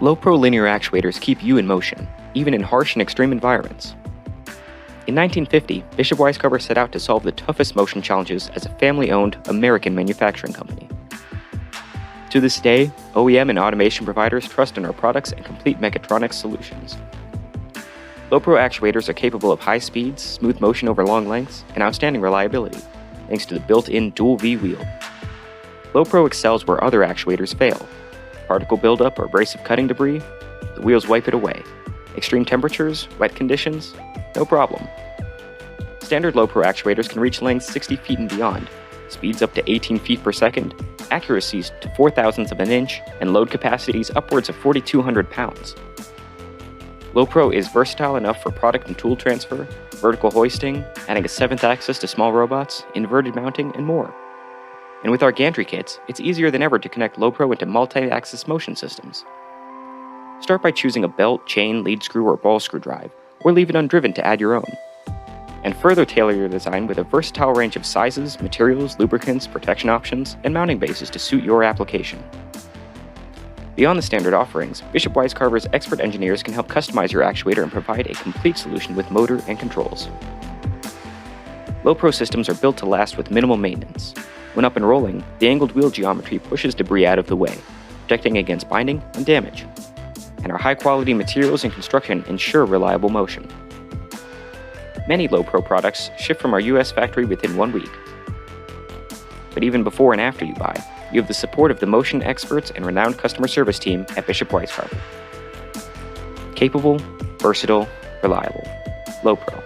LoPro linear actuators keep you in motion, even in harsh and extreme environments. In 1950, Bishop Weiscarver set out to solve the toughest motion challenges as a family-owned American manufacturing company. To this day, OEM and automation providers trust in our products and complete mechatronics solutions. LoPro actuators are capable of high speeds, smooth motion over long lengths, and outstanding reliability, thanks to the built-in DualVee wheel. LoPro excels where other actuators fail. Particle buildup or abrasive cutting debris, the wheels wipe it away. Extreme temperatures, wet conditions, no problem. Standard LoPro actuators can reach lengths 60 feet and beyond, speeds up to 18 feet per second, accuracies to 0.004 of an inch, and load capacities upwards of 4,200 pounds. LoPro is versatile enough for product and tool transfer, vertical hoisting, adding a 7th axis to small robots, inverted mounting, and more. And with our gantry kits, it's easier than ever to connect LoPro into multi-axis motion systems. Start by choosing a belt, chain, lead screw, or ball screw drive, or leave it undriven to add your own. And further tailor your design with a versatile range of sizes, materials, lubricants, protection options, and mounting bases to suit your application. Beyond the standard offerings, Bishop Weiscarver's expert engineers can help customize your actuator and provide a complete solution with motor and controls. LoPro systems are built to last with minimal maintenance. When up and rolling, the angled wheel geometry pushes debris out of the way, protecting against binding and damage. And our high-quality materials and construction ensure reliable motion. Many LoPro products ship from our US factory within 1 week. But even before and after you buy, you have the support of the motion experts and renowned customer service team at Bishop Weiscarver. Capable, versatile, reliable. LoPro.